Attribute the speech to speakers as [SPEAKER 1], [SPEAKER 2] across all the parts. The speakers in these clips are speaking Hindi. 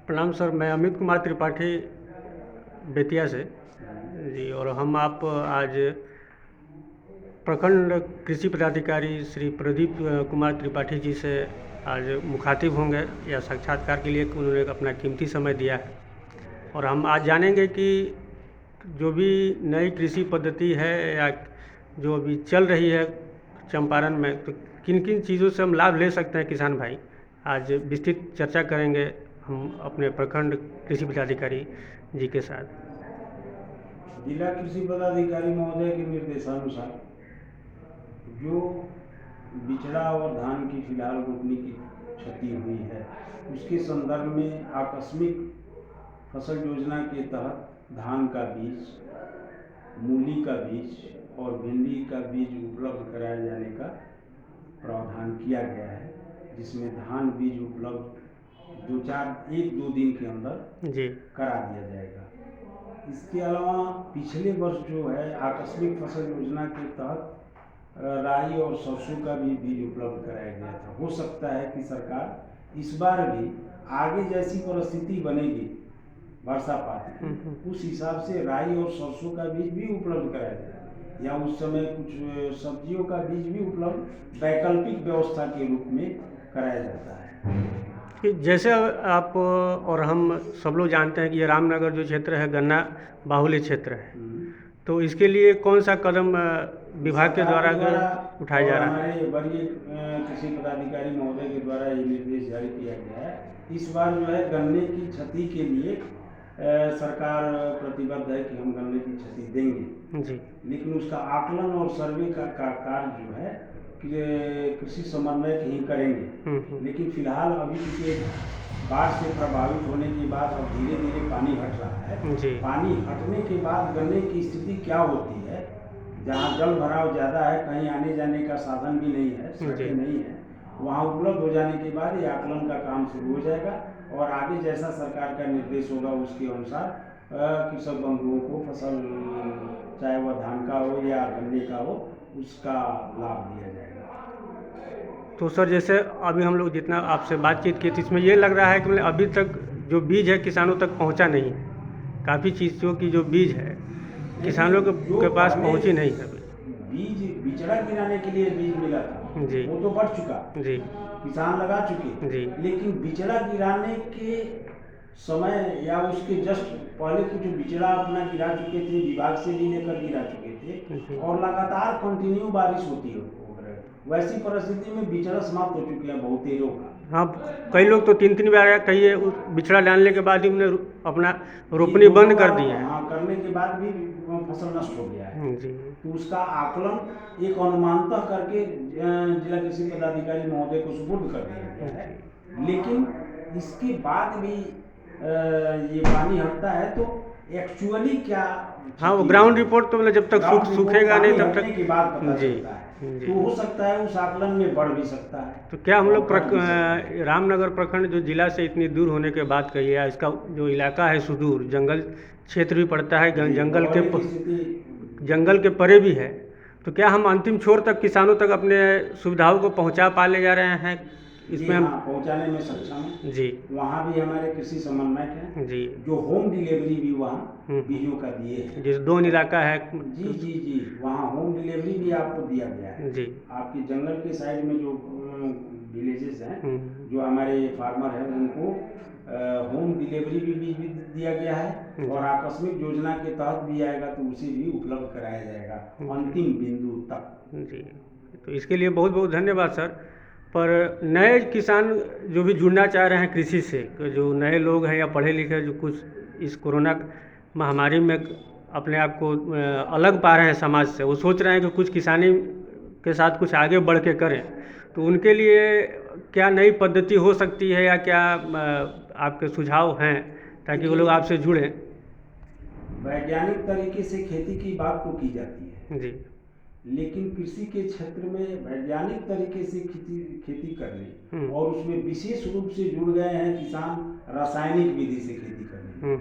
[SPEAKER 1] प्रणाम सर, मैं अमित कुमार त्रिपाठी बेतिया से जी। और हम आप आज प्रखंड कृषि पदाधिकारी श्री प्रदीप कुमार त्रिपाठी जी से आज मुखातिब होंगे या साक्षात्कार के लिए उन्होंने अपना कीमती समय दिया है। और हम आज जानेंगे कि जो भी नई कृषि पद्धति है या जो अभी चल रही है चंपारण में, तो किन किन चीज़ों से हम लाभ ले सकते हैं किसान भाई, आज विस्तृत चर्चा करेंगे हम अपने प्रखंड कृषि पदाधिकारी जी के साथ।
[SPEAKER 2] जिला कृषि पदाधिकारी महोदय के निर्देशानुसार जो बिचड़ा और धान की फिलहाल रोपनी की क्षति हुई है, उसके संदर्भ में आकस्मिक फसल योजना के तहत धान का बीज, मूली का बीज और भिंडी का बीज उपलब्ध कराए जाने का प्रावधान किया गया है, जिसमें धान बीज उपलब्ध 1-2 दिन के अंदर
[SPEAKER 1] जी
[SPEAKER 2] करा दिया जाएगा। इसके अलावा पिछले वर्ष जो है आकस्मिक फसल योजना के तहत राई और सरसों का भी बीज उपलब्ध कराया गया था। हो सकता है कि सरकार इस बार भी आगे जैसी परिस्थिति बनेगी वर्षापात की, उस हिसाब से राई और सरसों का बीज भी उपलब्ध कराया जाए, या उस समय कुछ सब्जियों का बीज भी उपलब्ध वैकल्पिक व्यवस्था के रूप में कराया जाता है।
[SPEAKER 1] कि जैसे आप और हम सब लोग जानते हैं कि ये रामनगर जो क्षेत्र है गन्ना बाहुल्य क्षेत्र है, तो इसके लिए कौन सा कदम विभाग के द्वारा उठाया जा रहा है?
[SPEAKER 2] हमारे वरीय कृषि पदाधिकारी महोदय के द्वारा ये निर्देश जारी किया गया है। इस बार जो है गन्ने की क्षति के लिए सरकार प्रतिबद्ध है कि हम गन्ने की क्षति देंगे
[SPEAKER 1] जी,
[SPEAKER 2] लेकिन उसका आकलन और सर्वे का कार्य जो है कि कृषि समन्वयक ही करेंगे। लेकिन फिलहाल अभी चूंकि बाढ़ से प्रभावित होने के बाद अब धीरे धीरे पानी हट रहा है
[SPEAKER 1] जी।
[SPEAKER 2] पानी हटने के बाद गन्ने की स्थिति क्या होती है, जहाँ जल भराव ज़्यादा है, कहीं आने जाने का साधन भी नहीं है, सड़कें नहीं है, वहाँ उपलब्ध हो जाने के बाद ये आकलन का काम शुरू हो जाएगा और आगे जैसा सरकार का निर्देश होगा उसके अनुसार कृषक बंधुओं को फसल, चाहे वह धान का हो या गन्ने का हो, उसका लाभ दिया जाएगा।
[SPEAKER 1] तो सर, जैसे अभी हम लोग जितना आपसे बातचीत की थी, इसमें ये लग रहा है कि मतलब अभी तक जो बीज है किसानों तक पहुंचा नहीं है। काफ़ी चीज़ों की जो बीज है किसानों के पास पहुंची नहीं है।
[SPEAKER 2] बीज बिचड़ा गिराने के लिए बीज मिला था
[SPEAKER 1] जी,
[SPEAKER 2] वो तो बढ़ चुका
[SPEAKER 1] जी,
[SPEAKER 2] किसान लगा चुके
[SPEAKER 1] जी,
[SPEAKER 2] लेकिन बिचड़ा गिराने के समय या उसके जस्ट पहले कुछ बिचड़ा अपना गिरा चुके थे, विभाग से भी लेकर गिरा चुके थे और लगातार कंटिन्यू बारिश होती है। वैसी परिस्थिति में बिचड़ा समाप्त हो चुके हैं बहुत देरों का।
[SPEAKER 1] हाँ, कई लोग तो 3-3 बार कई बिचड़ा डालने के बाद ही उन्हें अपना रोपनी बंद कर दी है।
[SPEAKER 2] हाँ, करने के बाद भी फसल नष्ट हो गया है
[SPEAKER 1] जी।
[SPEAKER 2] तो उसका आकलन एक अनुमानतः करके जिला कृषि पदाधिकारी महोदय को सुपुर्द कर दिया गया है। लेकिन इसके बाद भी ये पानी हटता है तो एक्चुअली क्या,
[SPEAKER 1] हाँ, वो ग्राउंड रिपोर्ट तो मतलब जब तक सूखेगा नहीं तब तक
[SPEAKER 2] के बाद पता
[SPEAKER 1] जी,
[SPEAKER 2] चलता है
[SPEAKER 1] जी।
[SPEAKER 2] तो हो सकता है उस आकलन में बढ़ भी सकता है।
[SPEAKER 1] तो क्या हम लोग रामनगर प्रखंड जो जिला से इतनी दूर होने के बाद कहिए, या इसका जो इलाका है सुदूर जंगल क्षेत्र भी पड़ता है, जंगल के परे भी है, तो क्या हम अंतिम छोर तक किसानों तक अपने सुविधाओं को पहुंचा पा ले जा रहे हैं? इसमें हम
[SPEAKER 2] पहुंचाने में सक्षम हैं
[SPEAKER 1] जी।
[SPEAKER 2] वहाँ भी हमारे कृषि समन्वयक हैं
[SPEAKER 1] जी,
[SPEAKER 2] जो होम डिलीवरी भी वहाँ बीजों का दिए हैं।
[SPEAKER 1] जिस दोन इलाका है
[SPEAKER 2] जी जी जी, वहाँ होम डिलीवरी भी आपको दिया गया है
[SPEAKER 1] जी।
[SPEAKER 2] आपकी जंगल के साइड में जो विलेजेस हैं जो हमारे फार्मर हैं उनको होम डिलीवरी भी बीज भी दिया गया है और आकस्मिक योजना के तहत भी आएगा तो उसे भी उपलब्ध कराया जाएगा अंतिम बिंदु तक।
[SPEAKER 1] जी, तो इसके लिए बहुत बहुत धन्यवाद सर। पर नए किसान जो भी जुड़ना चाह रहे हैं कृषि से, जो नए लोग हैं या पढ़े लिखे जो कुछ इस कोरोना महामारी में अपने आप को अलग पा रहे हैं समाज से, वो सोच रहे हैं कि कुछ किसानी के साथ कुछ आगे बढ़ के करें, तो उनके लिए क्या नई पद्धति हो सकती है या क्या आपके सुझाव हैं ताकि वो लोग आपसे जुड़ें?
[SPEAKER 2] वैज्ञानिक तरीके से खेती की बात तो की जाती है
[SPEAKER 1] जी,
[SPEAKER 2] लेकिन कृषि के क्षेत्र में वैज्ञानिक तरीके से खेती करने और उसमें विशेष रूप से जुड़ गए हैं किसान रासायनिक विधि से खेती करने,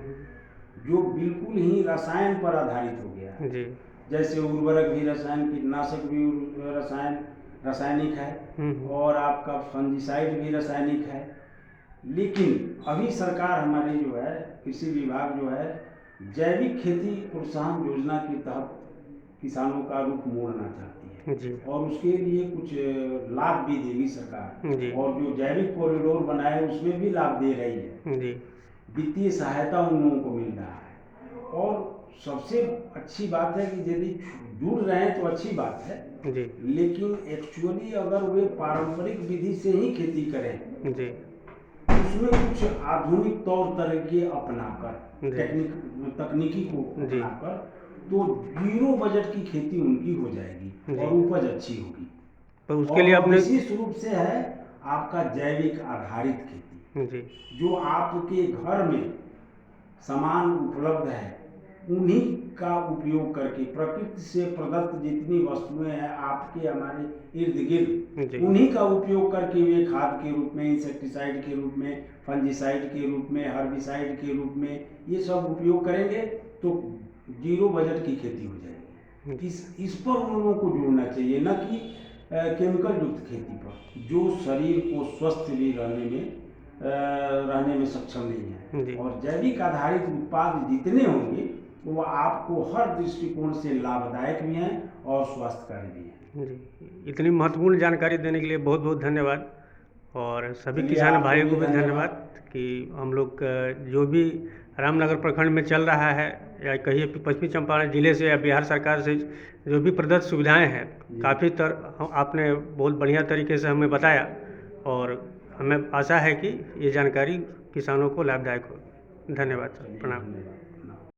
[SPEAKER 2] जो बिल्कुल ही रसायन पर आधारित हो गया है।
[SPEAKER 1] जी,
[SPEAKER 2] जैसे उर्वरक भी रसायन, कीटनाशक भी रासायनिक है और आपका फंजीसाइड भी रासायनिक है लेकिन अभी सरकार हमारी जो है, कृषि विभाग जो है, जैविक खेती प्रोत्साहन योजना के तहत किसानों का रुख मोड़ना चाहती है
[SPEAKER 1] जी
[SPEAKER 2] और उसके लिए कुछ लाभ भी देगी सरकार।
[SPEAKER 1] जी
[SPEAKER 2] और जो जैविक कॉरिडोर बनाए उसमें भी लाभ दे रही है,
[SPEAKER 1] जी
[SPEAKER 2] वित्तीय सहायता उन लोगों को मिल रहा है। और सबसे अच्छी बात है कि यदि जुड़ रहे हैं तो अच्छी बात है,
[SPEAKER 1] जी
[SPEAKER 2] लेकिन एक्चुअली अगर वे पारंपरिक विधि से ही खेती करें,
[SPEAKER 1] जी
[SPEAKER 2] उसमें कुछ आधुनिक तौर तरीके अपनाकर,
[SPEAKER 1] जी
[SPEAKER 2] तकनीकी को
[SPEAKER 1] जी
[SPEAKER 2] अपनाकर, तो जीरो बजट की खेती उनकी हो जाएगी
[SPEAKER 1] जी।
[SPEAKER 2] और उपज अच्छी होगी।
[SPEAKER 1] पर उसके लिए
[SPEAKER 2] और
[SPEAKER 1] आपने
[SPEAKER 2] विशेष रूप से है आपका जैविक आधारित खेती,
[SPEAKER 1] जी
[SPEAKER 2] जो आपके घर में सामान उपलब्ध है उन्हीं का उपयोग करके, प्रकृति से प्रदत्त जितनी वस्तुएं हैं आपके हमारे इर्द गिर्द,
[SPEAKER 1] जी
[SPEAKER 2] उन्हीं का उपयोग करके वे खाद के रूप में, इंसेक्टिसाइड के रूप में, फंजीसाइड के रूप में, हर्बिसाइड के रूप में ये सब उपयोग करेंगे तो जीरो बजट की खेती हो जाएगी। इस पर उन लोगों को जुड़ना चाहिए, न कि केमिकल युक्त खेती पर, जो शरीर को स्वस्थ भी रहने में सक्षम नहीं
[SPEAKER 1] जी।
[SPEAKER 2] है। और जैविक आधारित उत्पाद जितने होंगे वो आपको हर दृष्टिकोण से लाभदायक भी हैं और स्वास्थ्यकारी भी हैं।
[SPEAKER 1] जी, इतनी महत्वपूर्ण जानकारी देने के लिए बहुत बहुत धन्यवाद। और सभी
[SPEAKER 2] चलिए,
[SPEAKER 1] किसान
[SPEAKER 2] आपको
[SPEAKER 1] भाइयों
[SPEAKER 2] भी
[SPEAKER 1] को भी
[SPEAKER 2] धन्यवाद।
[SPEAKER 1] धन्यवाद कि हम लोग जो भी रामनगर प्रखंड में चल रहा है या कहिए पश्चिमी चंपारण जिले से या बिहार सरकार से जो भी प्रदत्त सुविधाएं हैं, काफ़ी आपने बहुत बढ़िया तरीके से हमें बताया और हमें आशा है कि ये जानकारी किसानों को लाभदायक हो। धन्यवाद सर, प्रणाम।